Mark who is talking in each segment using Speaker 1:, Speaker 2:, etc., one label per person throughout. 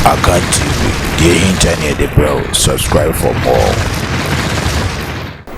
Speaker 1: Akan TV, the internet, the bro. Subscribe for more.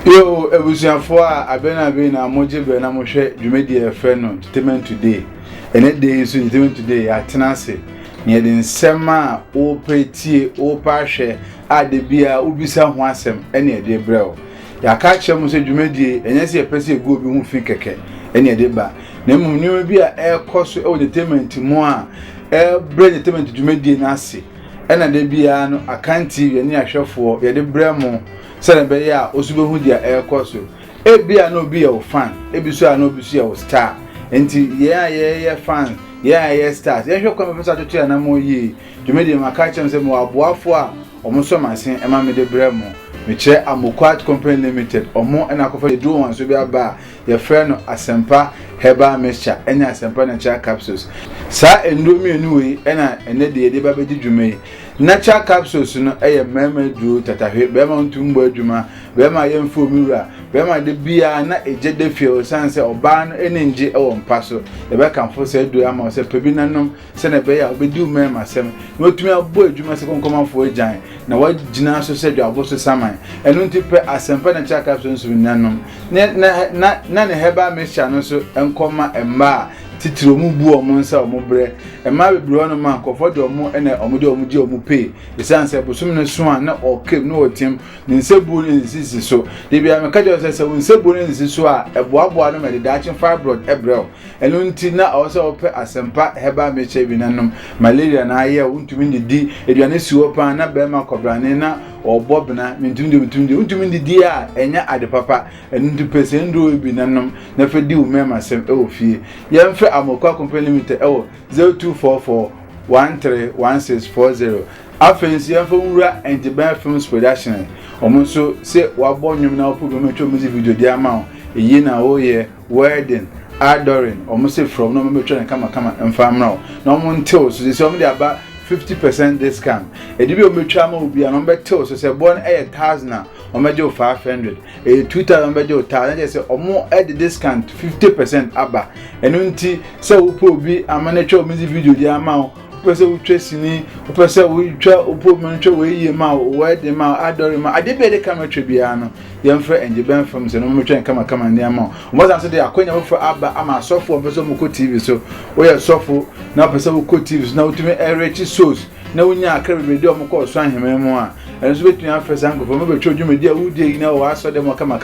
Speaker 2: Yo, ebusuafo a abena na moje be na mo hwe dwumedi e fe no entertainment today. Ene dey so entertainment today atenase. Ne de nsem a o petie o pa hwe a de bia ubisa ho asem ene de brɛo. Ya ka kyerɛ mo se dwumedi enye se pese egu obi hu fi keke ene de ba. Na mu ni bi a ekoso e entertainment mu a brain entertainment dwumedi na ase. Ena de bia no Akan TV ne ahwɛfo ye de brɛ Send be ya osubehu dia ekoso ebia no be your fan ebiso a no be so your star enti ye fan ye stars ye hwe kwa me pesa to na mo yi dwumedi maka chem se mo aboafo a omo so masen e ma me de brɛ mo me che Amokwat Company Limited omo na akofa de do wan so bi aba ye frɛ no Asempa Herbal Mixture enya Asempa Natural Capsules sa endomi enu we na ene de ba be di dwumei Natural Capsules no mema duro tatahwe bema ntumbo adwuma bema yemfo miwura bema de bia na eje de fie sanse oba no enenje ewo mpaso e be kanfo se duro ama se pebi nanom se na be ya obedi umema sem no tumi abo adwuma se konkomafo agyan na wagina so se dwo aboso saman enu ntipe Asempa Natural Capsules nanom na ne Herbal Mixture no so enkoma emma titiro mu bu omo nsa omo bre ema bebro no ma kofo de omo ene omo de omo pay esanse bosum ne so an na okem no otim ne nsebu ne nsisi so de bia me kaje se nsebu ne nsisi so a eboaboa no me de dachi fibroid ebrel enu nti na o se ope Asempa Herbal Mixture bi nanom malaria na aye untumi ndidi eduane siwo pa na be ma kobrane na obobna mintumde di a enya ade papa enu nti pese ndo bi nanom na fe di umema sem e ofie yemfe Amokwat Company Limited 0244 131640 afensi yemfe wura Entiban Films Production omonso se wabo nwum na opo metwo music video di ama eyi na oye wedding adoring omonse from no metwo na kama emfamra na omonte so se omde aba 50% discount. Edibi ometwa ma obi an ombeto so se bon 1000 omeje 500 2000 omeje 1000 se omo add discount 50% aba enu nti se upo obi amanetwa music video di ama pese utwesini pese utwa upo manetwa we ma wede ma adore ma adebe de kametwa bia no yemfre Entiban from se no metwa kama ndi ama omo so de akonya for aba ama sofo pese Moko TV so we sofo na pese Moko TV so na utumi erechi sauce na wonya akara de omo ko so ahememu a enso betumi afesa nkofo mo betwa dwumedi a wudie na wa so de mo kama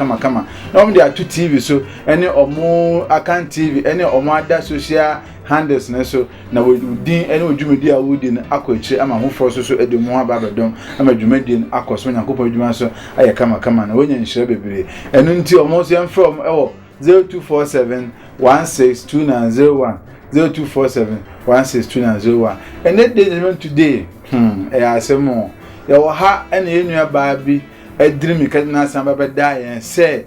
Speaker 2: na omo de atu TV so ene omo Akan TV ene omo ada social handles na so na wudin ene odwumedi a wudie na akochi ama hofo so edemu aba badom ama dwumedi akoso nyankopɔ adwuma so aye kama na wonya nhyira bebre enu nti omo so from 0247 162901 0247 162901 and that day today asemo ya wo ha ene enua ba bi adiri mi kadina samba ba da yen se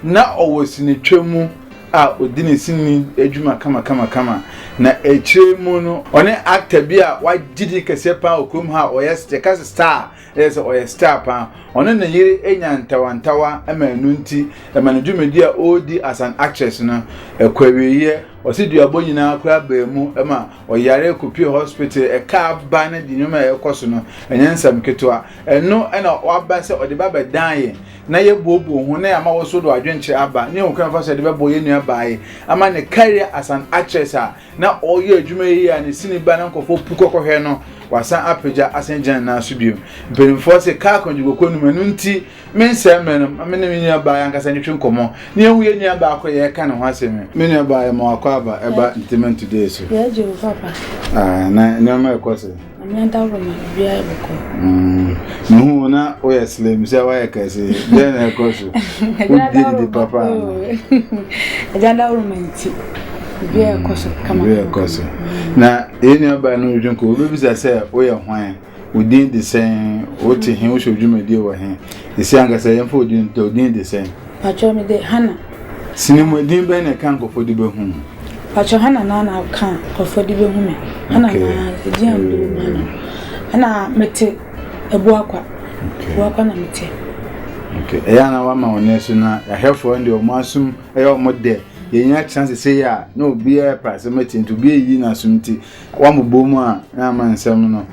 Speaker 2: na owosini twemu a odini sini adwuma kama na echiremu no one actor bi a wagidi kese pa okum ha oyeste kase star yes oyester pa one na yiri enya ntawantawa emanu nti emanu dwumedi a odi as an actress no ekwawiye osidu abonyina akra baemu ema oyare kupi hospital eka ba na dinuma ekoso no enyensam ketwa eno ena waba se ode baba dan na ye bobo hu na ama woso do adwenche aba ne hukran fa se de bebo ye nua baaye ama ne career as an actress a na oye adwuma yi a ne sini ba na nkofo pukokohwe no wasan apeja asenjan na subiem mpenfo se ka konjugo konum enu nti mensem menum amene nua baaye ankasa ne twinkomo ne ehu ye nua ba akọ ye ka ne ho aseme me nua baaye mo akọ aba eba entertainment today so
Speaker 3: ya je papa
Speaker 2: na nua ekose
Speaker 3: amenta wo ma bia eboko
Speaker 2: no na o yes le mi se wa ekase de na ekose o di papa
Speaker 3: ajanda wo menti bia ekoso kama
Speaker 2: bia ekoso na eni ba no dwunko o be bisa se o ye hwan odin de sen o te hin o shodwumedi wo hen isi angasa yemfo odin to odin de sen
Speaker 3: pacho me de hana
Speaker 2: sinimo din be na kan ko fodi be hu
Speaker 3: pacho hana na kan ko fodi be hu me hana na edin amdu mana hana mete ebuakwa ebuakwa na mete
Speaker 2: okay eya na wa ma onesu na ya hefo ndi o masum eya o mode yenya chance say ya no be a proximity to be yi na sumti wa mbo mu a na mansem no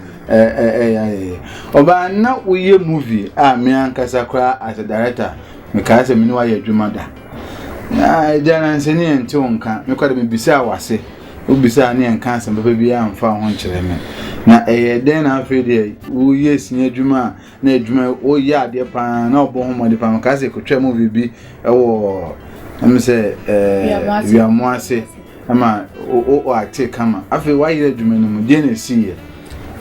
Speaker 2: oba na uye movie a me ankasa kra as a director me ka se me ni wa ye adwuma da na jana nseni ente wonka me kwade me bisa wase obisa ne enka asem baba bi amfa ho nkyere me na den na afi de uye sinya adwuma na adwuma o ye ade pa na obo ho mode pa me ka se kotwa movie bi ewo am say we are more say ama o ate kama afi wa ye adwuma no mu de na si ye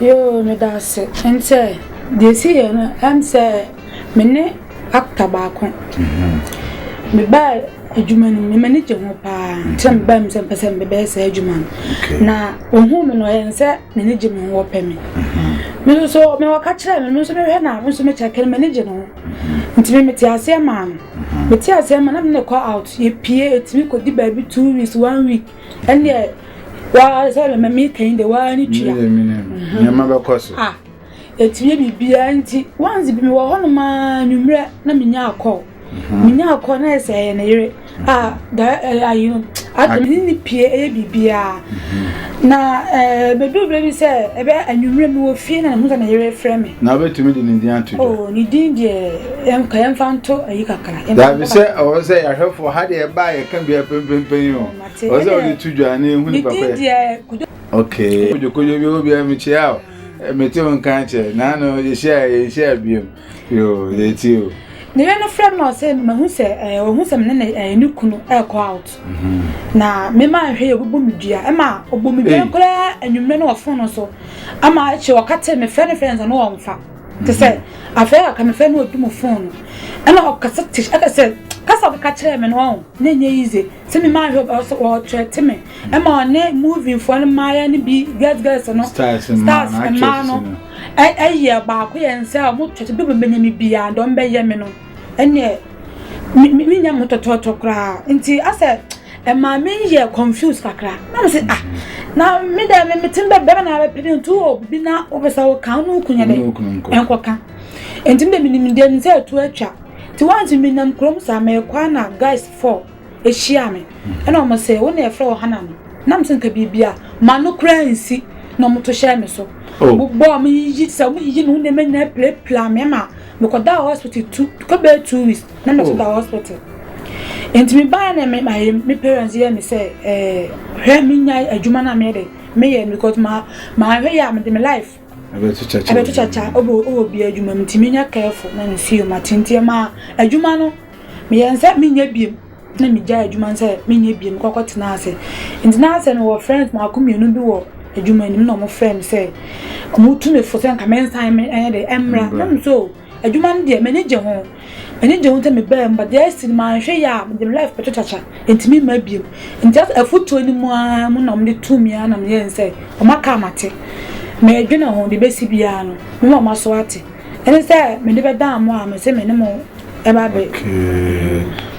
Speaker 3: yo me da se ente de si ye no am say me ne actor ba ko me ba adwuma no me mani je ho pa ntem ba me sem pese me be se adwuma na ohun me no yen se me ne je me ho pa me me so me waka kire me so me hwe na me so me cheke me ne je no ntimi me ti ase ma me ti ase ma na me call out ye pie etimi ko di ba bi 2 weeks 1 week and ye wa se me kan de wa ni tua
Speaker 2: me ma be koso
Speaker 3: etimi bibia nti once bi me wo ho no ma nwumre na me nya akọ minya akọ na ese ye na yire ayi ademi ni pie e bibia na bedobre bi se ebe anwumre mi wo fie na musa na yire frame
Speaker 2: na betumi di ni dia to
Speaker 3: oh ni din de em ka em fanto ayi kakara
Speaker 2: da bi se o se ya hwefo ha de ba ye kan bia pempempen yo o se o di tudwa na ehunu papa okay kojo bi obi am chia me ti won kan che na no ye share bi yo ye ti o
Speaker 3: ne no frame no say me hu se hu se me ne ni kunu call out na me ma hwe ye bubu medua e ma obo medua kora anwumre no ofo no so ama che wakate me friends no wonfa te say afia ka me fe no odum phone ana okasa tish aka say kasa ka kire me no na nya easy se me ma hwe o threat me e ma ne moving for no ma ya ni bi girls no stars ma no ye ba ko ye nse mo twete be benyami bia don be ye me no ene mi nya motototo kra nti ase e ma me ye confused kakra na me say na me da me timbe be na be pedi ntu obi na obesa wo kan no kunya de enkoka nti me ni de nse atu atwa ti wanti me nam krom sa me kwa na guys 4 ehia me ena o mo say wo na e fra wo hana no na me nka bibia ma no kra nsi na mo to share me so bo me yi sa mo yi no na me na play me ma me ko da hospital 2 weeks na me to da hospital enti me ba na me parents here me say hwe me nya adwuma na me de me ye because ma hwe ya me de me life abeto chacha obo bi adwuma me ti me nya careful na me feel ma tintie ma adwuma no me ye nse me nya biem na me ja adwuma nse me nya biem kokoti na ase enti na ase no friends ma komienu bi wo adwuma ni no mo friend say mo tu me for say nka men time me de emra na so adwuma no de manager ho te me ba mba de cinema hwe ya me life beto chacha enti me ma biem enti afuto ni mu na me tu me na me yen say o maka mate me adwena ho de besi bia no me ma so ate ene say me de be dan mo a me say me ne mo e ba be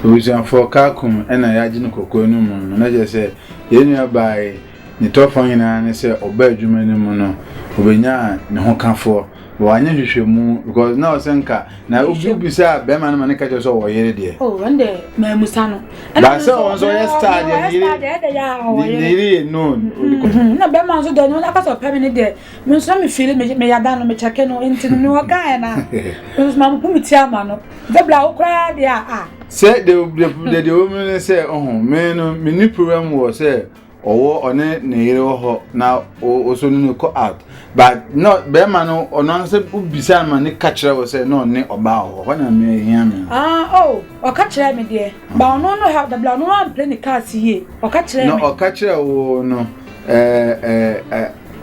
Speaker 2: obisan for kakum ena ya gine kokko no mu na je say yenu abai ni tofo nyina ne say oba adwuma ni mu no obenya ne ho kafo wanya hwehwemu because now senka na ubisa be man man ka so wo yere de
Speaker 3: wande ma musa no
Speaker 2: ba se on so yes start de yere no
Speaker 3: na be man so de no aka so peme ne de me so me feel me yada no me cheke no enti no wo ga na me so ma mu pumiti ama no de bla wo kra de
Speaker 2: say de woman say me no me ni program wo say owo one ne yere ho na o so no ko out but no be man no ono se ubisa man ne ka kire wo say no ne oba ho na me hia me
Speaker 3: o ka kire me de ba ono no have the blood no one play the car see o ka kire me
Speaker 2: no o ka kire wo no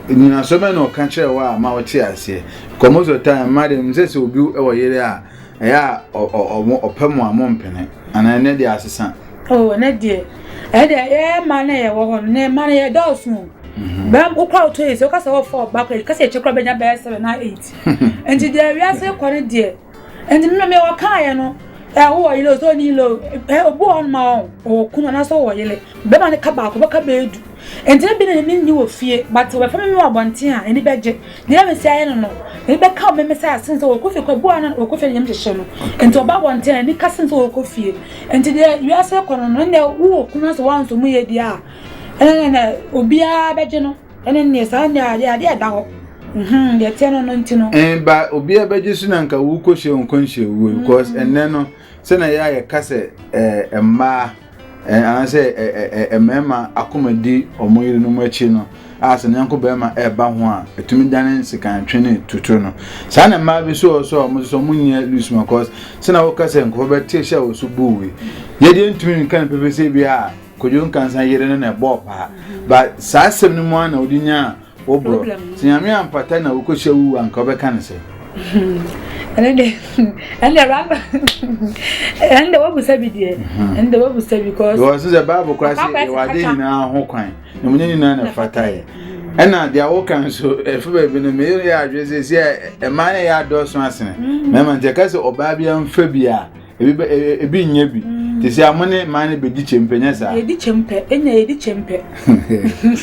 Speaker 2: ni na so me no ka kire wa ma wo ti ase komo so time madam say obi e wo yere a ya opemu amompene ana ne de asesa
Speaker 3: ne de man na ye wo ho ne man ye dosu bam o kwa to ese o ka se wo 4 back ka se chekra benya be 7 na 8 enti de wi ase kwa ne de enti me wo kan ye no wo yile so ni lo obu on ma o kunu na so wo yile be man ka ba ko ba ka be edu enti na bi na ni wo fie but we fa me abonten a eni beje de me sia ye no eni be ka me say asen so wo kofi kwa bua na wo kofi nyem hye no enti oba abonten ani ka sen so wo kofi enti de wi ase kono no ne wo kuna so wan so mu ye dia ene obia beje no ene ne sa nya de da ho de tiano no ntino
Speaker 2: ba obia beje su na nka wo kohye onkonhye wo because enne no se na ya kase emma anase emema akomadi omoyire no machi no ase nyanko bema eba ho a etumi dane sekan twene tutu no sa na ma bi so mo munya lose because se na wo kase nko be tesha wo so buwi ye de ntumi nkan pepe se bi a kojo nkan san yire no na ebo pa but sa asem no mo na odinya wo bro sinyame ampata na wo kohye wu anka be kan se
Speaker 3: ende raba ende wo busabi die ende wo busabi because
Speaker 2: wo so the Bible kwase wa de nyina ho kwan na munye nyina na fataye ena dia wo kan so efu ba bi no me ya adwese se e man ya do so asene me man te kase oba bia mfa bia ebi nya bi te se amone man be di chempenya sa
Speaker 3: edi chempe enya edi chempe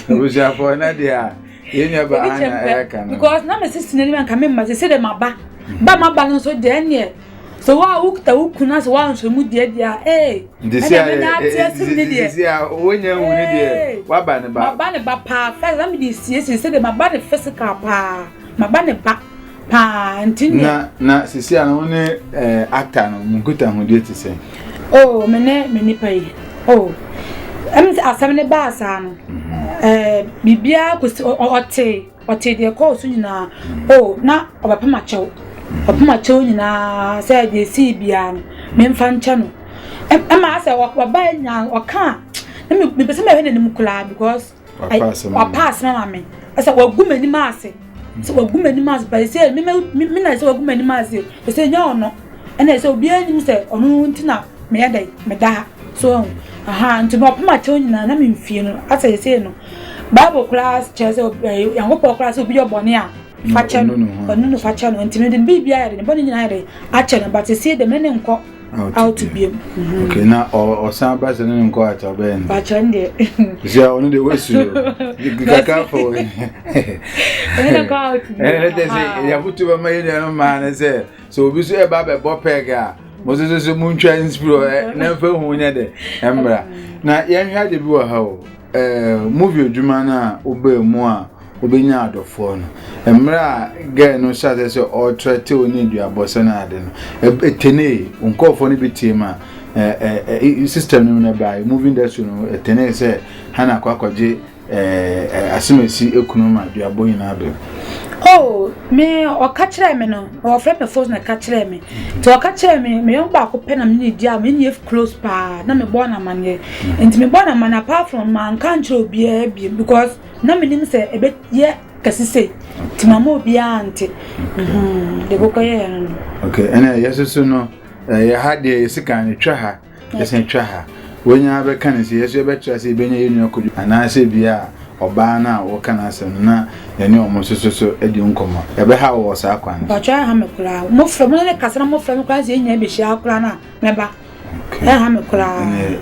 Speaker 2: wo ja fo na dia yenya ba ana eka no
Speaker 3: because na me sisi ni man ka me ma se de maba ba maba no so de ne so wa ukta ukuna so wa nso mu de dia
Speaker 2: ndisia wonya hu ni de wa ba ne
Speaker 3: ba pa first am di sie se de maba ne physical pa maba ne ba pa ntini
Speaker 2: na sisi ana woni actor no munkuta hu de ti se
Speaker 3: meni pai asam ne ba sa no bibia ko ote de ko so nyina na obapama chew nyina say de si bia no memfa ncha no ma asa waba nya oka na me pese me hene nim kula because I pass na me asa wagumani ma ase so wagumani ma ase ba say me na say wagumani ma ase say nya ono na say obi anim say ono ntina me yadai me da so nti wapama chew nyina na me mfie no asa say no Bible class chese yangopo class obi obone a facha no facha no ntime den bibia ya den bone nyina ya ache no but see the men nko out to be
Speaker 2: okay na o san ba se no nko acha be en
Speaker 3: facha nde
Speaker 2: ya onu de wesu kaka fo
Speaker 3: ene ko out
Speaker 2: de se ya butu ba ma yene no ma na se so obi so e ba be bopega mo so muntwa inspiro na fa hu nya de embra na yenhwa de bi wo ha o movie odwuma na obemu a obenya adofo no emra guy no shate se o trete oni duabose na ade no etene onkofo no bitima system no na bai movie industry no etene se hana kwakwaje asimesi ekunoma duabo ina abe
Speaker 3: me o kachire me no o frame force na kachire me to o kachire me yon ba ko pe na me ni dia me ni close pa na me born na manye enti me born na man apart from man kan chiro bia bia because na me nim say ebe ye kasise ti mama obi ante de boko ye
Speaker 2: okay ena yeso no ye had ye sikan twa ha yesen twa ha wonya be kan se yeso be twa se benya yenu akodu ana se bia oba na wo kana asem na yene omosososo edi nkomo ebe ha wo sa kwan
Speaker 3: ba twa ha me kura mo from ne kasana mo from kura se nya be hia kura na meba ha me kura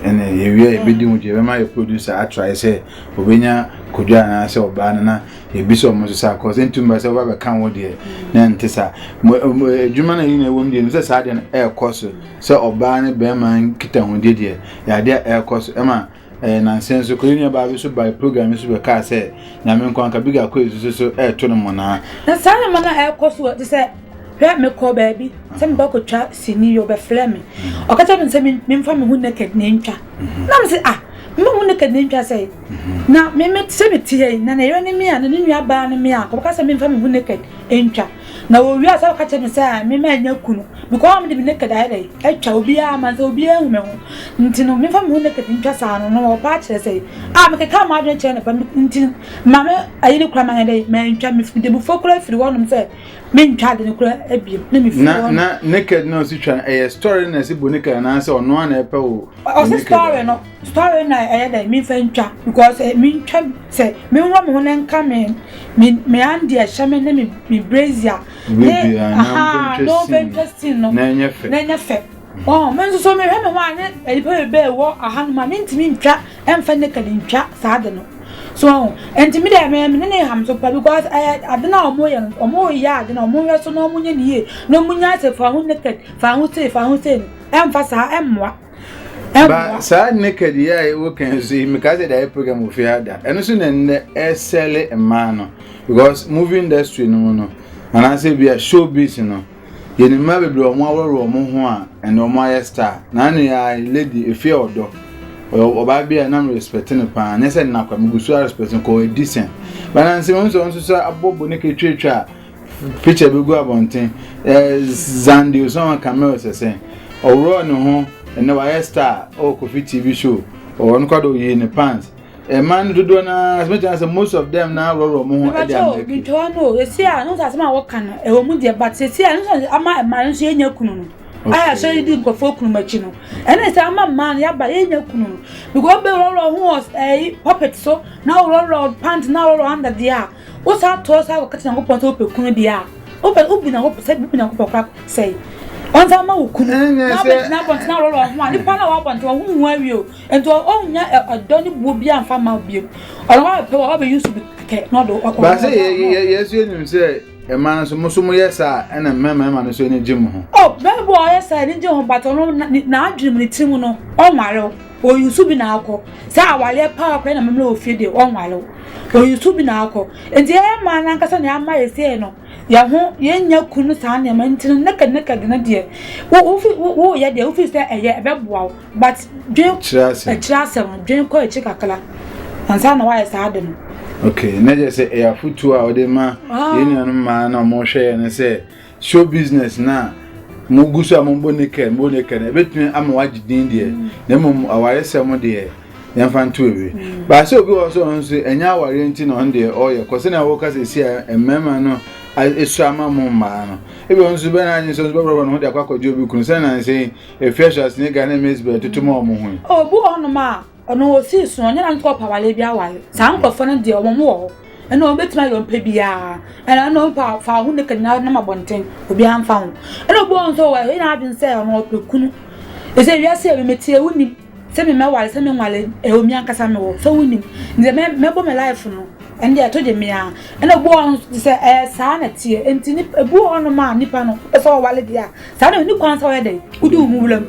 Speaker 2: ene ye wi e bedi mu je be ma ye producer a try say obenya kodwa na se oba na ye bi so omososo akọ ntumba se oba be kan wo de na ntisa adwuma na yin e wo ndi se sa de e koso se oba ne be man kita ho de ya de e koso e ma na senso kolini ba bi so by program so be ka say na me nko anka biga ko so to no mo na
Speaker 3: sana mo na e koso de say hwe me ko ba bi se me ba ko twa sini yo be flame o ka ta me se me mfa me hu naked na ntwa na me se me hu naked na ntwa say na me se me tie na yo ne me a na nua ba ne me a ko ka se me mfa me hu naked ntwa na wo wi asa ka ta me say me ma nya kunu because me de naked ai dai e twa obi a man se obi a hu me ho ntino me mfa me hu naked ntwa sa no no ba kire say me ka ma adwen che na pa ntin ma me ayi ni kura ma dai me ntwa me fi de bu fokura firi wonum say me ntwa de kura ebiem na me fi
Speaker 2: na naked no si twa e story na si bo naked na say ono na e pa o
Speaker 3: story na e dai me fa ntwa because me ntwa say me wo me ho na nka me andi a shame na me brazier no interesting no
Speaker 2: na
Speaker 3: nyefe men so me hwe me ho ane e pe be wo aha no ma ntimi ntwa emfa naked ntwa sa de no so and to me there me ne ham so because I don't know omo ya de na omo we so no munye nie no munya se fa hu naked fa hu say emphasize emwa
Speaker 2: ba sa naked ya we can see me ka say that program of fiada eno so na sell man no because movie industry no and I say be a showbiz no ye ni ma bebre omo aworo omo ho a and omo aye star na na ya lady efie odo oba bia na respecting pa na say na kwa migusu respecting ko decent but na say so abobo ne ke twetwa picture be go abonten zandi so on camera say owro no ho and na star o Kofi TV show or on kwado ye ne pants man do na as much as most of them now roll mo ho e dey am
Speaker 3: bi to no esi a no say ma wo kan e wo mu de but esi a no ama man so enya kunu no aya so di nkofo kunu machi no ene say ama man ya ba enya kunu no because be roll ho puppet so now roll pant now roll under there o sa to sa wo katina go pon so pe kunu dia o pe ubi na go say bi na go kwa say on sama ukunu na be na pon na roll ho ni pa na wa pon to hu hu awi o ento o nya adoni buo bia amfa ma biem o wa pe wa be use be ke no do
Speaker 2: ba say yes you nim say e man so mo yes a na mema no so ni gym ho
Speaker 3: oh be bo yes a ni gym ho but no na adwum ni tim no o mare o use bi na akọ sa awale pa kwa na memle ofie de o nwale o use bi na akọ enti e man na nkasa na ama yesi no ya ho ye nya kunu sa na man tin neka de na de wo ye de ofi say eye be boa but dwen chirase dwen ko e chikakala ansa na wa sa de no
Speaker 2: okay na je say e afutu a ode ma ye nya no ma na mo hwe ne say show business na mo gusu ambo neke na betumi ama wagidin de na mo aware sem de ya fantu ewe ba so obi wo so nso enya aware nti no de oye kwose na wo ka se si emema no esu ama mo ma no ebe onso be na anyi so bro no de akwakoje obi kunu se na say e freshers ni ga na mesbe tutumo mo hu
Speaker 3: obu onu ma ono osi su onye na nko pawale bia wale sa nkofo no de omo wo eno obetima yo mpa bia ena no pa fa hu ne kanya na mabonten obi amfa hu eno bo onso wa ina adin se ono opekunu ese wi ase be metie wuni se me wale se me wale e omi ankasa me wo so wuni nze me bo me life no ende ato de me a eno bo onso se sa na tie enti ni ebu ono ma nipa no so wale dia sa na ni kwan so ye de udi hu wulam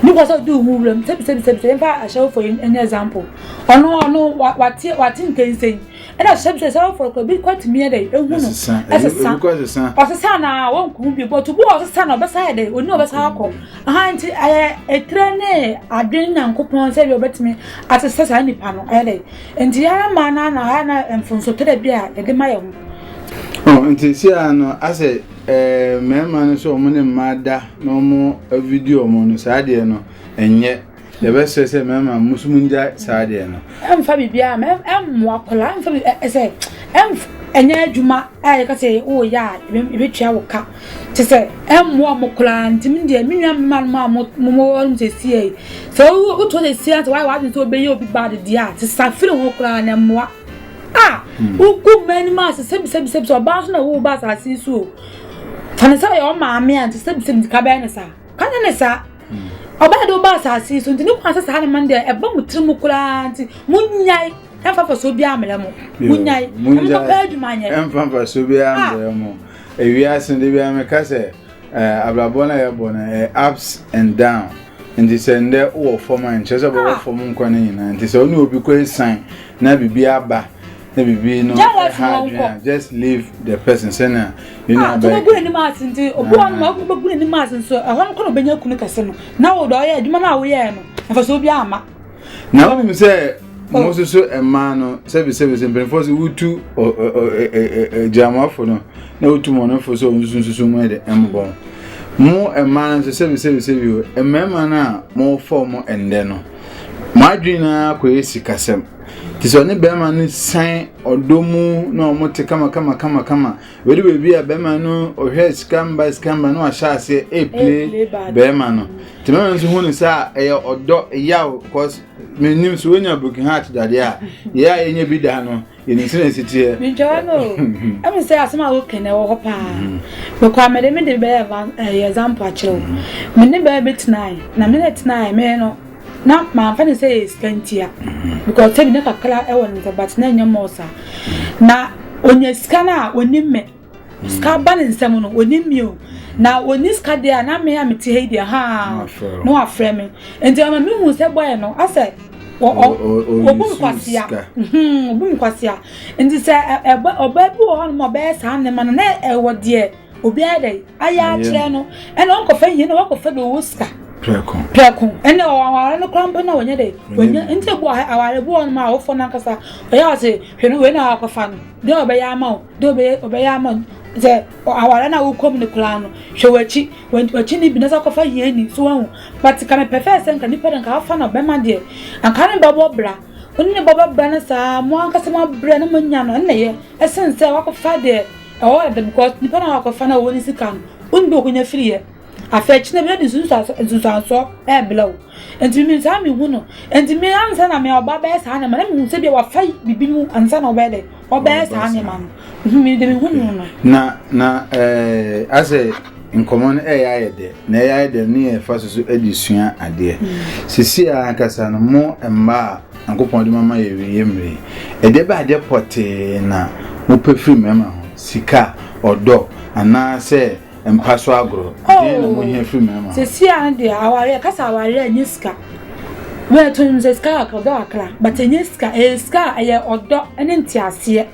Speaker 3: ni kwa so do hu wulam se pa a show for an example ono wati nkensen ena shebse say for ko bi kwat mi dey ehunu asesa na won ku bi but bu asesa na obesa dey oni obesa akọ aha nti etrene adwen nyankopon say bi obetimi asesa sa nipa no dey nti ya ma na emfonso tere bi a de ma ye hu
Speaker 2: oh nti si ano ase mema no so mo ne mada no mo video mo no sa de no enye the best say mama musumunja saade no
Speaker 3: emfa bibia mo akola emfa say enya adwuma ay ka say o ya ebetwa wo ka te say mo amokola ntim de menua mma mo won se sie so wo to se sie why wa so be ye obi bad dia te safire ho kola na mo uku many mas se so ba so na wo ba sa si so fanisa yo ma me ante se ka ba ne sa ka ne sa oba do ba sa si so ntini kwa sa na man de e ba mutrim kula nti munyai emfa so bi amele mo munyai emfa ba adwuma nya
Speaker 2: emfa so bi amele mo ewi asen de bi ameka se ablabona ye bona ups and down ndi se nde wo form an chese bo form nkwa ne nyina nti se oni obi ko sign na bibi aba na bibi no just leave the person say na you know
Speaker 3: ba go ni ma nti obo an ma go go ni ma so ahon ko no benya kunu kase no na wo do ye adwuma na wo ye no afa so bi ama
Speaker 2: na wo mi say mo so ema no service for so wutu jamafo no na wutu mo no for so nsusu mo de embon mo ema no service yo emema na mo form ende no madwina ko yesi kasem tiso ne bema no san odomu na omote kama wedi bebi a bema no ohwe skamba no ahase play bema no timema nso hu ne sa odo yaw cause menim so onya broken heart dade a ya enye bi da no yeni sene sitie
Speaker 3: mi jano am say asema wo kene wo pa me kwa me de be example a chiro me ne be bit 9 na minute 9 me no na ma fa ne say skantia because tell me na kakala e won the but na nyamosa na onya ska na onimme ska ba ne nsem no onimmi o na oni ska de na me amete he de ha no afre me enti ama me hu se boy no ase obum kwasia enti se oba bi o no be sa ne ma na e wo de obi ade aya kire no e no nko fa yi na wo fa do ska Prekon. Ene aware no krampo na wonye de. Wonye nte bo aware bo on ma wo fo na kasa. Oya ase hwe no we na akwafa no. De obeya ma o. De obeya ma. Ze aware na wo kom ne kra no. Hwe wachi ni bi na akwafa ye ni so hu. But ka me prefer sen ka ni pe nka afa na be ma de. Anka ne babo bra. Oni ne babo bra na sa mo anka se ma bra na manya no na ye. Esen se wakwafa de. Oh, because ni pe na akwafa na wo ni sika no. Oni be okunya free ye. Affect na be so e blow enti mi sa mi hu no enti mi ansa na me oba be sa na me hu se bi wa fai bibi mu ansa na oba de oba sa na ma mi de mi hu no
Speaker 2: na ase incommon ya de na ya de ni e fa so edisua ade sisi akasa no mo emma ankopon de mama ye yemre e de ba de pote na mo pefri mema ho sika odo ana se empaso agro na mo hia fi mama
Speaker 3: se si an de aware kasa aware anyiska we to nze ska ka do akra but anyiska ska aye odo ene ntiase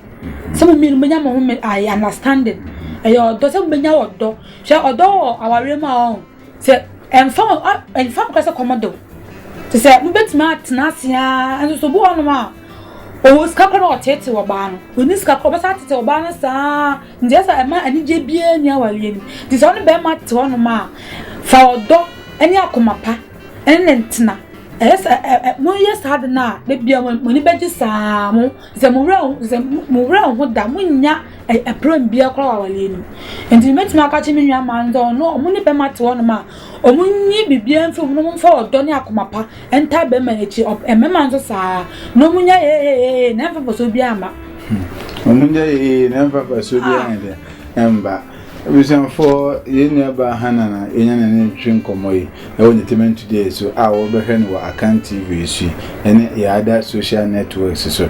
Speaker 3: se mo mi menya mo I understanding aye odo se mo menya odo she odo aware ma o se enfam kasa komodo se mo betima atena sia enso so bo ono ma o ska ko no tete wo ba no oni ska ko ba sa tete wo ba no sa nje sa ema ani je bia ni awale ni di so no be ma te ono ma fa odo ani akomapa ene ntina mo yes had na de bia mo ni beji sa mo ze mo wra ho da mo nya pram bia ko awale ni enti metima aka chi mi nwa ma ndo no mo ni be ma te ono ma o mo nyi bibia mfi mo mo fa odo ni akomapa enta be ma echi emema nso sa no mo nya na mfa so bia ama
Speaker 2: o mo nya na mfa so bia ende emba reason for yenya ba hanana yenya na ne twin komoyi e won entertainment today so wo be hwe no account TV so ene ya other social networks so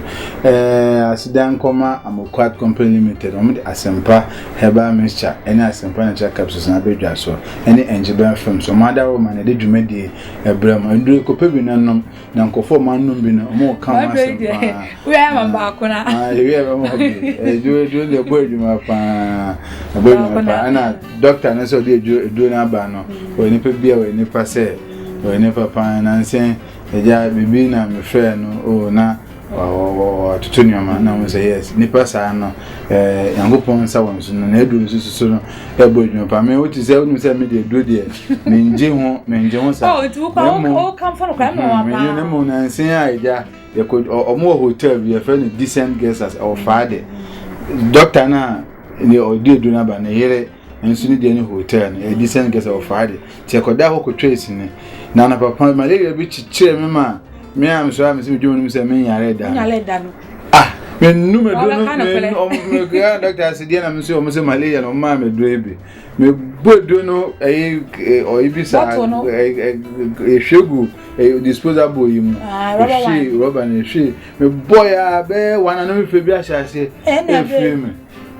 Speaker 2: asidan koma Amokwat Company Limited omde Asempa Herbal Mixture ene Asempa Natural Capsules na bedwa so ene Engiben Film so mother woman de dwumadi ebram ndure kopebi nanom na nkofo mannom bi na omo kan Asempa
Speaker 3: we am ba akona
Speaker 2: we am mo bi do le boy dwuma pa ana doctor na so de do na ba no we ni pe bia we ni pa se we ni papa na nsen eja bibi na me frɛ no o na tutunioma na mo say yes ni pa sa no yankopon sa won so na edu so no e bodwuma pa me o ti se unu se me de do de me nje ho sa
Speaker 3: oh tu ko come for kwa mo
Speaker 2: me ne mo na nsen a eja ye ko omo hotel bi ye frɛ no decent guests as our father doctor na ni odi do na ba na yere ensu ni de ni hotel na decent guest of Friday ti akoda ho ko trace ni na na papa malaria bi chichire me ma me am so am se bi dwonu se me nyare da
Speaker 3: no
Speaker 2: me nu me do no me ga doctor se de na me so mo se malaria no ma me do ebi me bodo no o ibisa hwegu disposable yimu rubber na hwe me boya be wana no me fe bi ahase e frame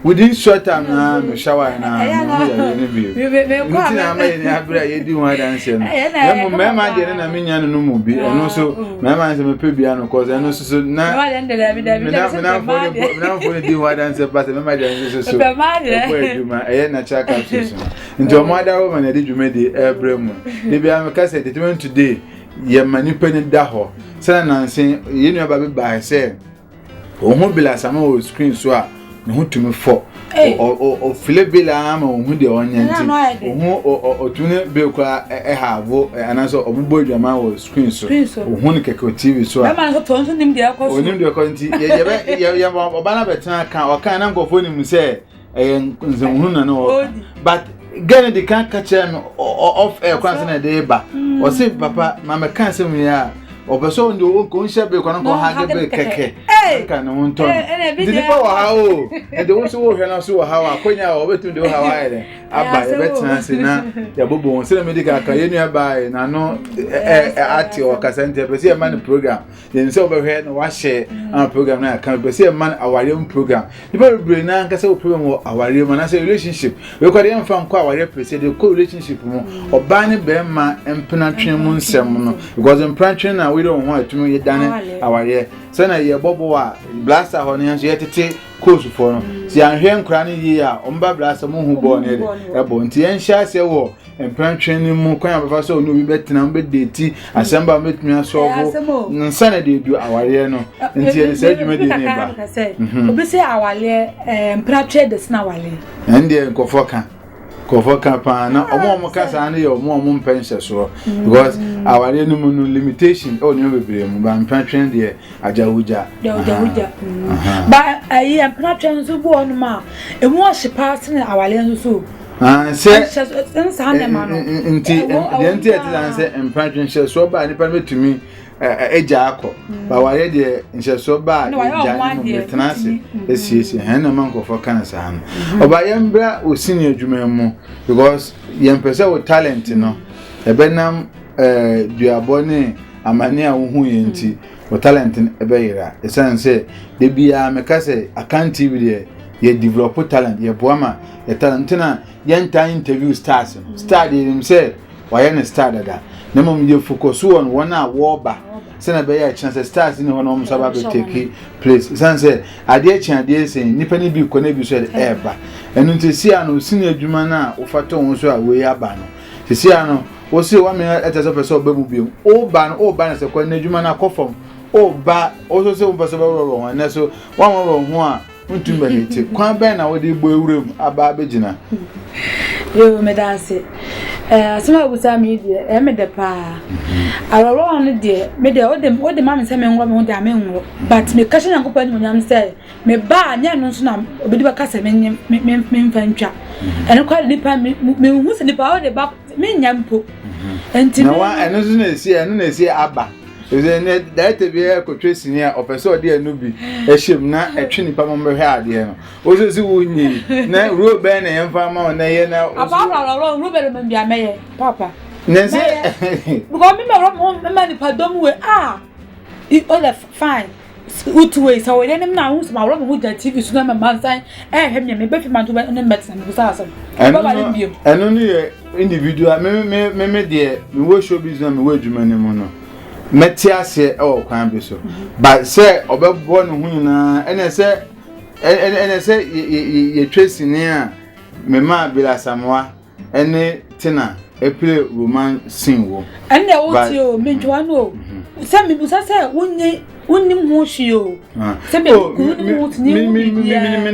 Speaker 2: within short time na me shower na me bi ntina ma ye ni abira ye di one dance no me ma de na me nya no mu bi eno so me ma se me pe bia no cause eno so na na for di one dance but me ma de so so e na chaka so nti o ma da wo ma na di dwuma di ebrem de bia me ka say determine today ye manipa ni da ho se na nsen ye nu aba be ba se o hu bila sama o screen so a ne ho tumi fo o filebila ama o hu de onyanti o tuni be kwa havo anaso obubo dwama o screen so o hu ne keke TV so a
Speaker 3: ma na to nso nim de akọ so
Speaker 2: nim de akọ nti ye obana betan kan o kan na ngofo nim se nze hu na no but gane de kan catch me off air kwanse na de ba o se papa mama kan se mu ya obeso ndo ko nse be kwa no ko ha be keke Ka no won ton. Didi pa wa ha o. E de won so wo hwe na so wa ha wa konya o betum de wo ha wa ere. Aba e betena se na ya bobo won se na medical ka ye nua ba na no ati o kasante be se man program. Ye se obehwe na wa share an program na ka be se man aware program. The very na nka se program wo aware man na se relationship. We kwade em fa nko aware pese de ko relationship mu. Oba ne be ma empena twen mu nsem no because empena twen na we don't want to me dane aware. So na ye bobo wa blaster ho ne so ye tete course for no. Si anhwe nkra ne yi a omba blaster mu hu bo ne de. Ebo nti en hia se wo empena twen mu kwan abafa so no bi betena be date asamba metumi aso nsa na de du aware no. Nti en se adwuma de ne ba.
Speaker 3: Obi se awale empena twen de sna awale.
Speaker 2: Ende Kofoka pa na omo kasa na ye omo mpense so because aware no mu limitation o ne bebre mu ba mpatwen de ajawuja ba
Speaker 3: ayi mpatwen so bo no ma emu o hyepa se na awale no so
Speaker 2: se nsa na ma no nti eti se mpatwen hye so ba nipa metumi eja akọ ba ware de nse so ba eja no metenase esiesi hen na man kofo kan sa no oba yembra o senior adwuma mu because yempese o talent no ebenam duabone amane a wo hu yenti o talent ebeyira esanse de bia mekase account tv de ye develop talent ye boama ye talent na yenta interview stars star de him say why na star dada na mom ye focus on one a woba sena be ya chance stars ni hono mso ba be take place sanse ade chi ade sen nipa ni bi ko na bi so eba enu nti si ano sini adwuma na ofato won so a we aba no si ano wo se wa me etese person ba mu bi o ba na se ko na adwuma na kofom o ba o so se wo person ba ro ho na so wa mo ro ho a untum ba nti kwan ben na wo de gbo ewurem aba abegina
Speaker 3: yo me dance asema busa mi de me de pa aroro on de me de o de ma me se me ngro me de amenwo but me ka shina ngopa ni nyam say me ba nya no so na obedi ba ka se me mfa ntwa ene kwa nipa me hu se nipa o de ba me nyampo enti
Speaker 2: na wa eno so na esi aba eze ne date bi e ko twesini a opeso de anu bi ehiem na etwe nipa mo hwe ade no ozo si wunyi na ro be na yemfa ma na ye na
Speaker 3: aba ro be me bia meye papa
Speaker 2: nense
Speaker 3: because me ma nipa dom we all fine utwe so we nem na hu so ma ro mo ja tv so na ma san hwem me be fi man to be na met na me so asem baba le biem
Speaker 2: eno ni individual me de me wo show business me wo adwuma ni mo no metiase o kwan bi so but say obebo no hu na ene se ye twesini a me ma bila samwa ene tina play roman scene wo
Speaker 3: ene wo ti o menjwa no se me busa se wonnim ho hwi o se me wonnim ho tini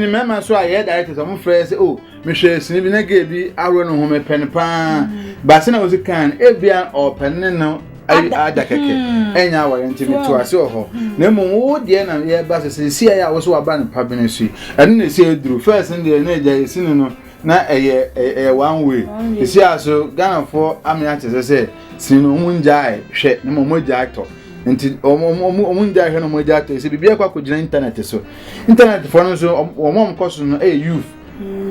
Speaker 2: me ma so aye director so mo frɛ se o me hwɛ sini bi na ge bi aro no ho me pen pa ba se na wo kan ebia o pen no ada keke enya warranty bi to ase ho na mo wo de na ye ba se si ya wo so aba ne pa bene su ene na se eduru first ndi na eja esinu no na eye one way esi aso Ghana for amia chese se sinu munjai hwe na mo moja to nti omunjai hwe no moja to se bibia kwa kugina internet so internet for no so omom koso no youth.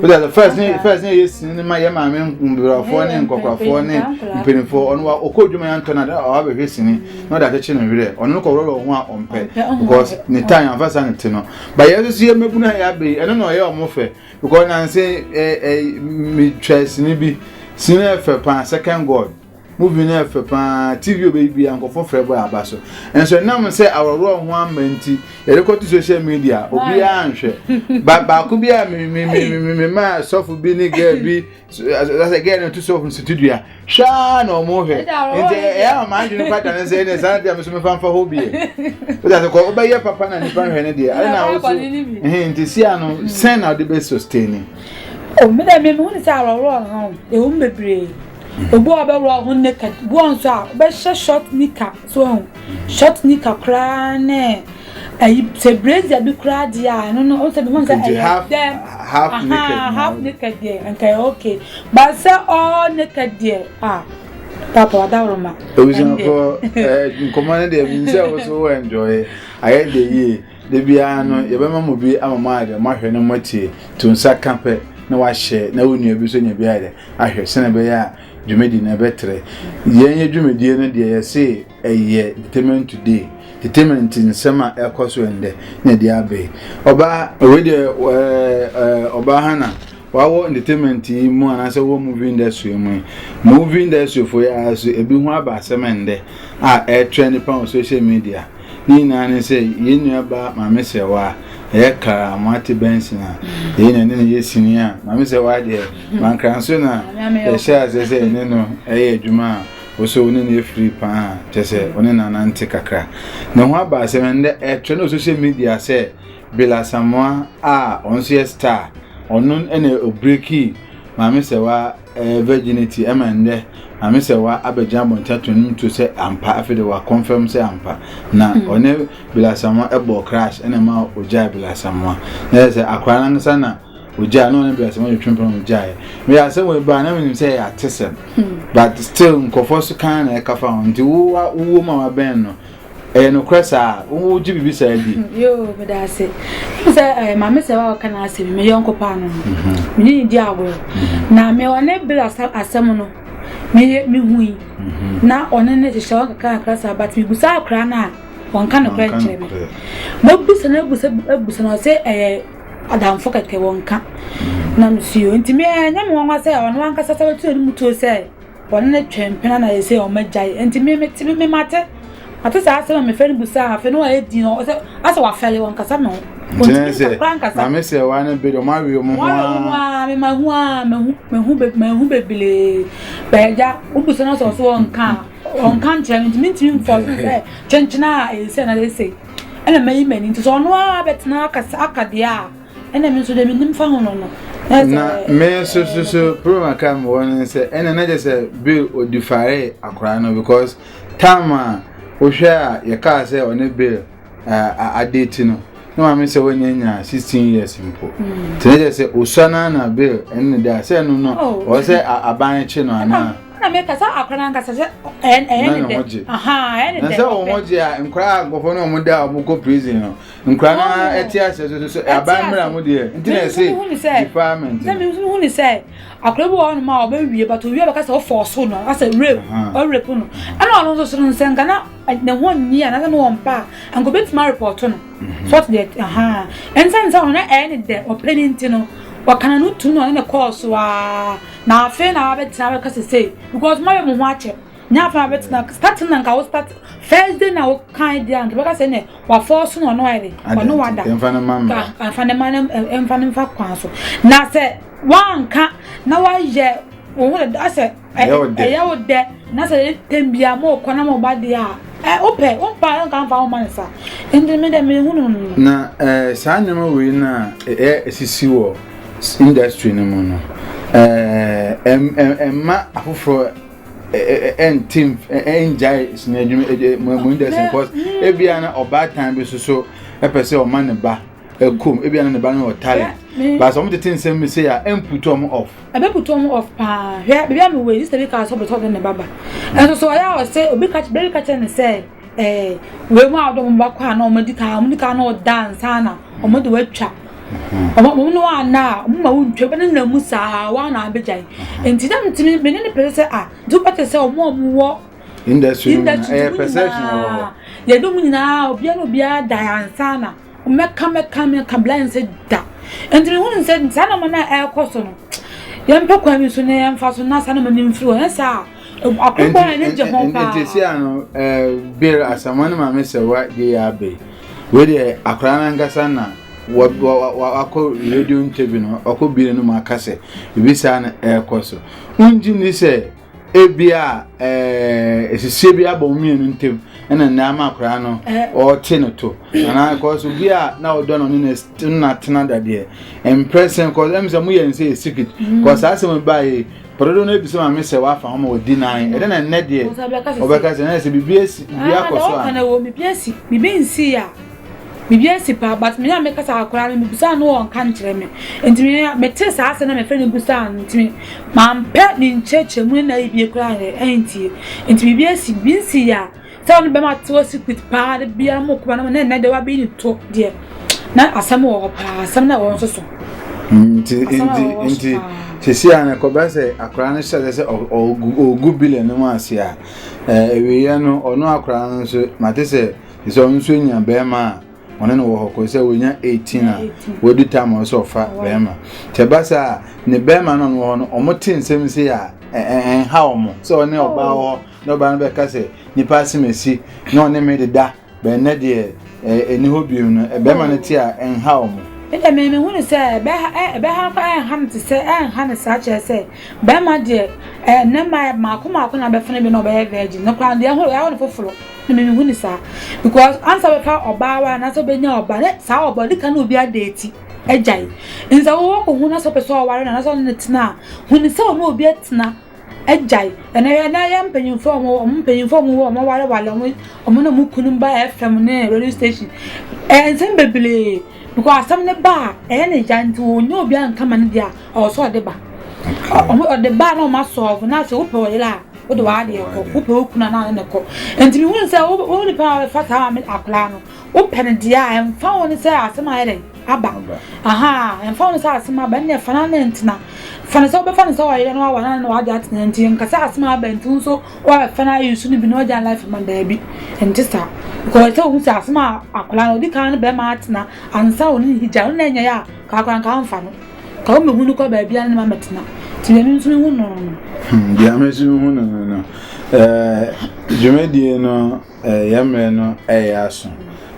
Speaker 2: But the first thing is in my mammy, for and Cocafo and penny for on what Okojuma Antona or have listening, not that the children read on local on pay because the time of us and Tino. But you see a Mabuna Abbey, I don't know your moffe because I say a me chess nibi senior for pan second god. Moving there for TV baby and go for February abaso. And so now say our wrong 1 minute. You look to social media. Obi answer. But could be me ma soft be girl be as again to soft studio. Sha no more. Yeah, mind you quite and say this I'm some fan for hobby. But that's a call by your papa and the pan here. I know to see no send out the best sustaining.
Speaker 3: Oh, me who is our wrong. It won't be brave. Obo abero ho naked bo nso a be short nika so short nika kra ne ayi se brazier bi kra dia no o se be mo say half naked there and okay but say all naked there papa wadawroma
Speaker 2: o vision for command dem say also enjoy I had the de bia no ye be ma mo bi amama de ma hwe no matie to nsa kampe na wa hye na wonu bi so nya bi ade ahwe sene be ya dwumedi na betre ye dwumedi no de ye se eye determined today determined nsema ekoso ende na de abe oba we de oba hana wawo entertainment mu anase wo movie industry for ya so ebi hu aba asemende trend pa social media ni na ne say yenu ba ma me se wa kara mati bensina yenu ne yesini a ma me se wa de man kranso na share say ne no adwuma oso one ne free pa tese one na nante kakra ne hu aba asemende trend social media say Bila Samoa onso star onun ene obreki mame se wa virginity emende mame se wa abejan bontatun to se ampa afede wa confirm se ampa na one Bila Samoa ebo crash ene ma oja Bila Samoa na se akwara nsa na oja no ne Bila Samoa twempem oja me ya se we ba na me se ya tesem but still nkofo kan na kafa on ti wo ma wa ben no no kwesa wo ji bibi sa di
Speaker 3: yo me da se se ma me se wa kana se me yonko pa no me di agwo na me wona Bila asem no me hui na one ne se wa kaka sa but me busa akra na won kan kwa nchebe mo busa na busa na se adam foka ke won kan na msio nti me nya me won se won wan kasa sa wetu ni muto se won ne twempena na ye se o magai nti me mate ati sa se me fere busa afa no e di no asa wa fere won kasa no
Speaker 2: na me se wa na be do ma wi mo
Speaker 3: me hu bebile beja ubusa na so won kan challenge minti for chenchina e se na dey say ena me mani to so no abetna akadia ena me so de me nim fa ho no
Speaker 2: na me so program kam won say ena na just bill odifare akora no because time Osha ye ka say on bill date no no ma say when nya 16 years impo tene say osana na bill en dey say no o say aban chi no ana
Speaker 3: na me ka sa akwana nka say
Speaker 2: na say o moji a nkra agofo no mo da mo go prison no nkra na etia say so aban mra mo dey ntine say department
Speaker 3: na me hu ni say akra bo on ma oba wie but wie ba ka say o force no asa rape o rape no ana ono so no senga na na won ni ana no won pa an go bet my report no sort that ensan sa ona de opening no wakana no tu no na course wa na afi na abetina be kase say because my mo ho ache nya afa abetina starting na nka wo start first day na wo kan dia nka be kase ne wa force no no ere wa no wada
Speaker 2: emfa
Speaker 3: ne man fa kwan so na se wanka na wa ye wo ase ya wo de na se tembia mo kwana mo ba dia ope pa kan fa o manisa ende me de me hunu
Speaker 2: na sa nyama we na sisi wo industry no mo no emma afoforo team enjoy sinadwum mo industry because ebia na oba time be so pese o man ba kom ebia na ne ba no talent but some the things say me say ya put them off
Speaker 3: put them off pa hwe bia me we this the because so better than the baba and so ya o say obi catch very catch and say we mo adom ba kwa na o medika na o dance ana o mo de watwa mo no ana mo ma wuntwe be na musa wa na abejai enti da mtimi me ne pese do pete say o mo wo
Speaker 2: industry perception
Speaker 3: ya do nyina obi na obi dance ana o meka blind say da enti me hu say sana mo na ekoso no yempa kwa mi so na yemfa so na sana mo nim firi o sa akwa ne je ho pa
Speaker 2: enti si ano bill asamane ma me se wa de ya be we de akra na ngasa na wako radio interview no wako bire no makase bibisa na ekoso unji ni se ebia esisi bia ba omienu ntem ena na ma akra no o tene to na ekoso bia na odo no na tena dade impression cause em se mu ye nse secret cause asem ba e Prodo no ebisa ma me se wa fa ho ma odi nan e na nne de obekase na se bibia koso
Speaker 3: a na wo bibia nsi ya bibia si pa but me na me kasa akora me busa no won kan kire me enti me te sa ase na me fe ne busa enti ma mpe ni ncheche mu na ibie kora enti bibia si binsi ya so on be ma to secret pa de bia mo ko na na de wa be ni to de na asam wo pa asam na wo so so
Speaker 2: nti sisi ana ko ba se akra ne se ogu billion no ase a ewiye no ono akra no so mate se so nso nya be ma one no wo ko se wonya 18 a wodi time so fa be ma te ba sa ne be ma no no omote nsem se a ha omo so one oba ho no ba no be ka se ni pass mesi no ne me de da be ne de eni hobium no be ma ne ti a ha omo
Speaker 3: me hu say be ha fa ham to say ha ne sa che say be ma de ne ma ko na be fene be no be virgin no kwa de ho ya ho foforo me hu sa because answer be fa oba wa na so be nya oba ne sa oba di kan obi adeti ejai nza wo ko hu na so pe so ware na so ne tina hu ni se no obi atina ejai na ya mpanyimfo mo mo ware omo na mu kunum ba FM ne radio station ensem bebele because some ne ba ne jantu onye obi anka man dia o so de ba o de ba no ma solve na se wo pe oyela wo de wa de ko wo pe okuna na ne ko enti mi hu se wo ni pa fa ta ma akla no wo pe ne dia em fa woni se asema ere aba aha em fa woni se asema ba ne fa na ntina fa ne so be fa ne so oyela no wa na no wa ja tina enti nka se asema ba enti so wa fa na yusu ni bi no ja life man da bi enti sa because so hu se asema akla no di kan be ma tina ansa woni hija no nya ya ka amfa no ka o me hu no ko ba bia ne ma metina ti me nso hu no
Speaker 2: dia me nso hu no jumedie no yamre no aso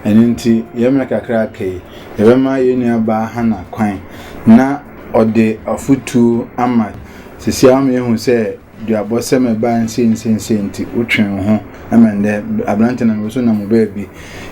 Speaker 2: eninti yamre kakra kai ebe ma yenu aba ha na kwan na ode afutu ama sisi am yehu se duabo se me ba nti utwen ho amende abrante na so na mo ba bi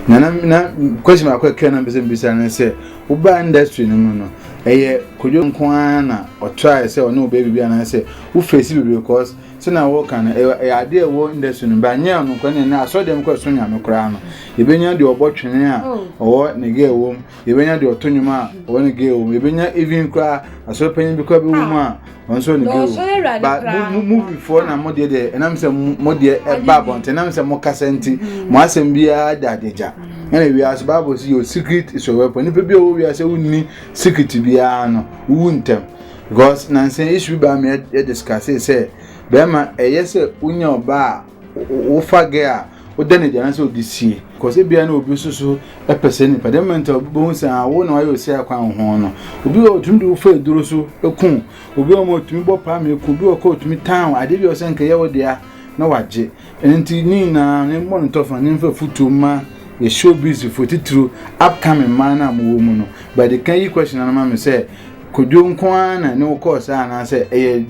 Speaker 2: na question akwa na bisa na se wo ba industry no eye kojo nko na o try se ono baby bia na se wo face bi because so na wo kan ade wo industry no ba nya no kwane na so dem ko so nya no kra no ebenya de obotwene a owo ne ge wo ebenya de otonyuma a owo ne ge wo ebenya even kra aso panyin bi ko bi wo mu a onso ne ge wo ba mu before na mo de enam se mo de ba bonte enam se mo kasenti mo asem bia dadeja ene wi as Bible say your secret is your weapon. If be o wi as wonni secret bia no wuntem because na say issue ba me discuss say be ma eyese unya oba wo fage a wo dane dia say odisie because e bia na obi susu epese ni parliament obo say wo na ayo say akwan ho no obi o tumdu wo fa eduro so ekun obi o mo tumi bo pa me ku bi o ko tumi town ade bi o say nka ye wo dia na waje enti ni na ne mo ntofa ni fa futu ma the show busy for titru upcoming man na mo mu no but the can you question na ma me say kojo nko ana ne wo course ana say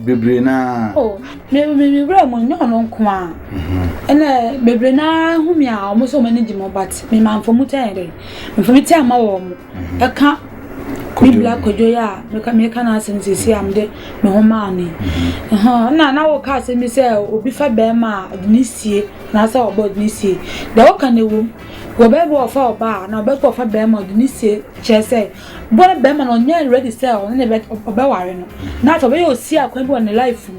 Speaker 2: bebre na
Speaker 3: me bra mo nyo no nko a ene bebre na hu mi a mo so manage mo but me man for mu ten dey me for me ten ma wo mo e ka bibla kojo ya me ka na sensisi am de me ho ma ani na wo ka se mi say obi fa be ma dinisie na say obo dinisie da wo ka ne wo go be bo fa oba na be ko fa be ma dinisie che say bo na be ma no nya ready sell na be oba ware no na to be yo si akwan bi on life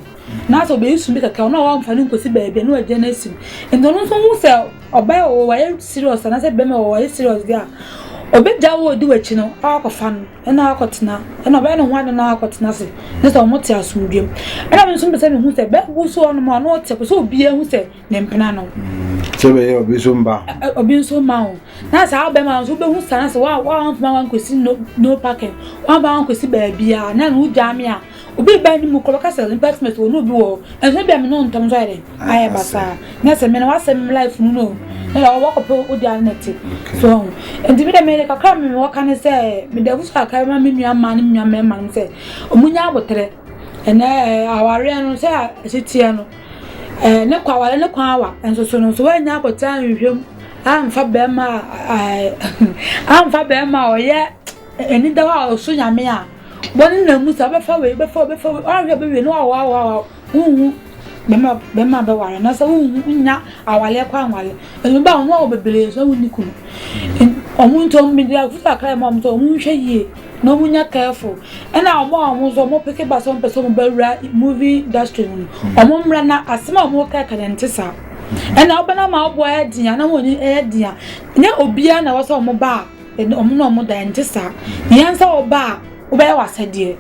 Speaker 3: na to be yusu bi ka na wa mfa ni nkosi be be no aje na sim endo no so mu say oba o wa serious na say be ma o wa serious dia obeja wo di wachi no akọfa no na akọtena na oba no hwan na akọtena se ne so mo te asumdiem na me so be se me hu se be gu so no ma no te so obi hu se ne mpena no
Speaker 2: se be obi so mba o na sa be ma so be hu sa na se wa mfa wan kwesi no parking wa ba wan kwesi ba bia na no jami a obi ba ni mu ko ka se investment wo no bi wo enso bia me no ntam so ere aye basa na se me na wa se me life no na wa ko po odi anete so ndi bi da me ka kra me wa kan se me da fusa ka ma me nua ma ni nua me ma se omunya abotre ene aware no se asitie no ne kwa wale ne kwa wa enso so no so wa nya abotre anhwem amfa be ma oye eni da wa so nya me a boni na musa be fa we ahwe be we no wa hu be ma be ware na so hu nya awale kwa anwale enu ba hu o bebele so hu nikunu omuntu mi dia futa kra ma omuntu omu hwe yie na omu nya careful ena omu so mo peke ba so person mo be movie industry no omu mra na asema omu ka ka ntesa
Speaker 3: and obana ma boy dia na woni dia nya obia na wo so mo ba omo no mo da ntisa yansa oba oba wasade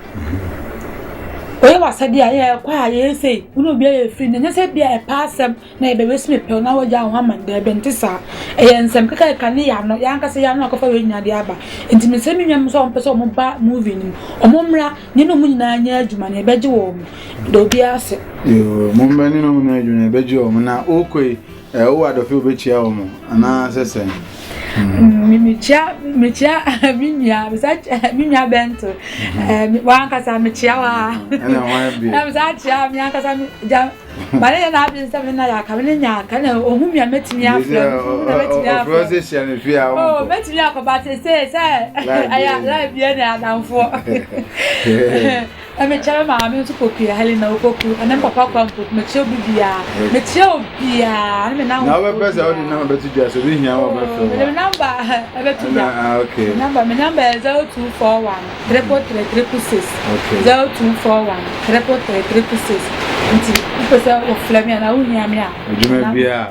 Speaker 3: oye wasade aye kwa aye sei uno bia ye free na se bia e passem na e be wesme pe na wo ja ho amanda be ntisa e ensem kaka ka ne ya no yanka se ya no akofa we nya de aba enti me se menwam so omo pese omo ba movie ni omo mra ni no mu nyina nya adwuma na e beje wo do bia se
Speaker 2: yo mo mba ni no mu na adwuma e beje wo na okoi o adofe obechia wo mo ana sese
Speaker 3: minya bento wankasa michia wa
Speaker 2: ana wa bi
Speaker 3: na mzacha miankasa jam mane na bi se na ya ka ne nya ka na ohumi a metimi afra na metimi afra
Speaker 2: procession e fi a
Speaker 3: oh metimi akobate se aya la bi na adamfo ame chama ma ame su kopi Helena okoku ana papa kwa mpo mechie obia na
Speaker 2: we pesa o di na betu dia so bi hia wo be fo
Speaker 3: the number betu dia
Speaker 2: okay
Speaker 3: number my number is 0241 34336
Speaker 2: okay
Speaker 3: 0241 34336 nti pesa o flame na unia me a
Speaker 2: adwuma bia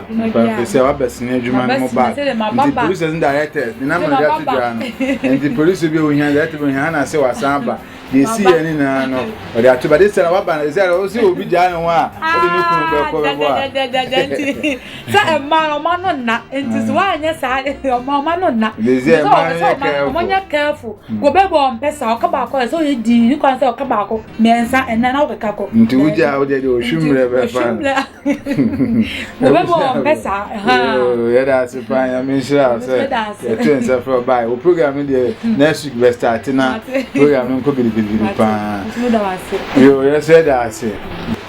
Speaker 2: pesa wa besine adwuma no ba nti police and directors ni na me dia tu dia no nti police bi o hia that bi hia na se wasamba ye see any na no o dey atuba this na wa ba na say o see obi dia no a o dey no kunu be ko be bo
Speaker 3: sa ma no na enti so anya sa ma no na so nya careful go be bo mpesa o ka ba ko so ye di ni kwa say o ka ba ko mensa enna na o ka ko
Speaker 2: nti uja o dey o shumre be fa
Speaker 3: go be bo mpesa ha
Speaker 2: ya da se pa ya me sha say ya train say for buy o program dey next week we start na program ko bi pa yo ya said that say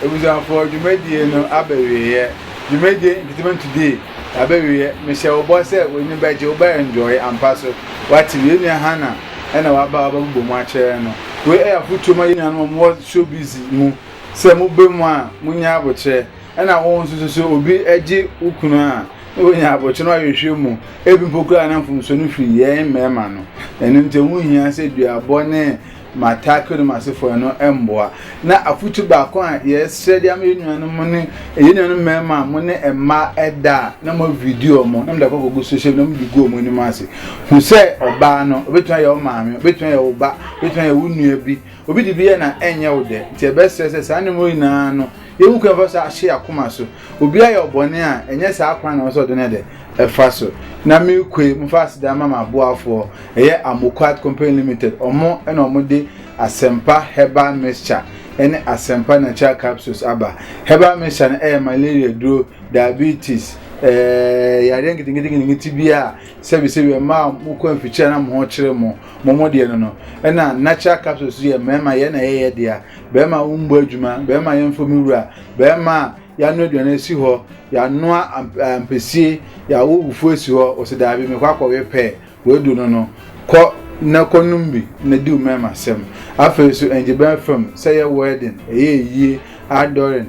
Speaker 2: it was for Jumedie no abewe Jumedie entertainment today abewe me share obo say we ni beje obo enjoy and pass what we ni hana na wa ba bu mu a chere no we e afutu ma yin no mo show busy mu say mo be mu a munya aboche na won so obi eji ukunu a onya aboche no ahwehwe mu ebi mpokura na mfumso no firi ye mema no enu ntemu hia say duabo ne matako no masefo no emboa na afutu ba ko a ye sredi am yenuanu mo ne yenuanu mema mo ne emma eda na mo video mo na mda ko go social na mo di go mo ni mase hu se oba no obetun ye o maame obetun ye oba obetun ye wunua bi obi di bi na enye wo de ti e be stress sa ne mo ina no yewu ko fa sa ahye akoma so obi aye obone a enye sa akwan na so do ne de efaso na mi kwe mfas da mama boafo eye Amokwat Company Limited omo ena omo de Asempa herbal mixture ene Asempa natural capsules aba herbal mixture na malaria duro diabetes yare ngiti bia sebi ma mukọ mfiche na mo kire mo de no ena natural capsules ye mema ye na ye dia be ma umbo adwuma be ma ye mfomura be ma ya no aduane si ho ya no ampesi ya wo bufu esi ho osidabi me kwakọ we pe we du no ko na konumbi na di umema sem afa so enjiban film say wedding yi adoring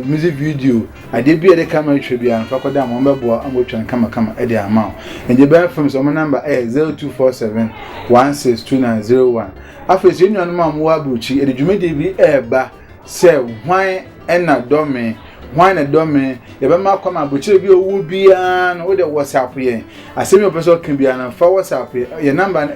Speaker 2: music video ade bia de camera twa bia fa koda mo mbebo amotwan kama e de amount enjiban film so my number 0247 162901 afa so nyu anuma mo abuchi e de dwumede bi eba se hwan ena dome hwan dome ye be ma kwama abuchi bi owu bia no de WhatsApp ye asemi opeso kan bia na fa WhatsApp ye number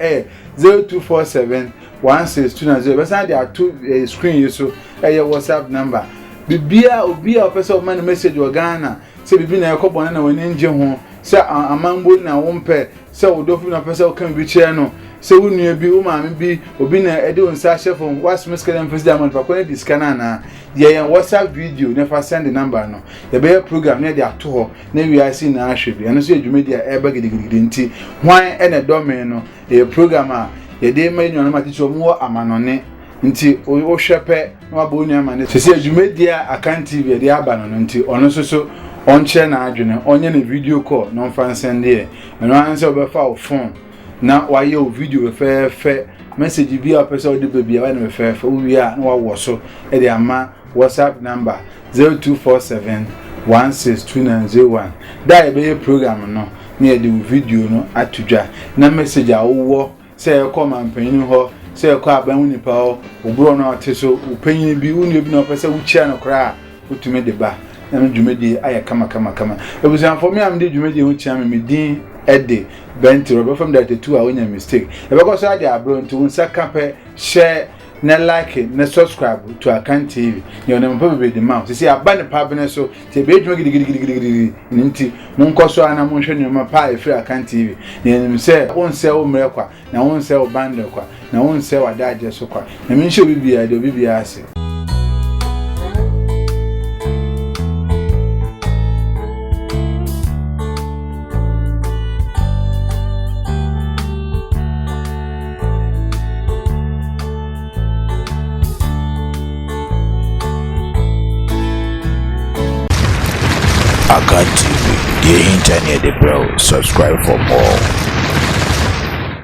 Speaker 2: 0247 162901 be send dia to screen so ye WhatsApp number bibia obia opeso man message o Ghana se bibi na ekobon na wani nje ho se amambo na wompe se odofu na peso kan bi che no se wunua bi o maame bi obi na ede onsa chefo wasmus kadam first diamond fa kone diskana na ye WhatsApp video ne fa send the number no ye be program ne de ato ho na wi asi na ahwe bi eno so edwumedi a eba gidigidi nti hwan ene dome no ye program a ye de ma nyu na maticho mo amanone nti o hwepe na wabo nyu amane se edwumedi a akan TV de aba no nti ono so onche na adwene onye na video call no fa send e eno anse obefa o phone na waye o video fe message bi a person de baby a na fe wi a na wawo so e de ama WhatsApp number 0247 162901 da e be program no na e de video no atudwa na message a wo say e come ampanyin ho say e ko aban nipa ho obro na ote so upanyin bi unu bi na opese wo chia no kra utumi de ba na me dwumadi aye kama ebusan for me am de dwumadi ho chia me din ede benti Robert from that 2 a onya mistake e be ko so ade abro nti unsa kape share na like na subscribe to Akan TV you know me be the mouth see abane pabene so te be dwuma gidi nti monko so ana monhwe ne ma pa e free Akan TV ne se won se o mre kwa na won se o bande kwa na won se wadaje so kwa na me nhwe bibia de bibia ase.
Speaker 1: Akan TV, the internet, bro. Subscribe for more.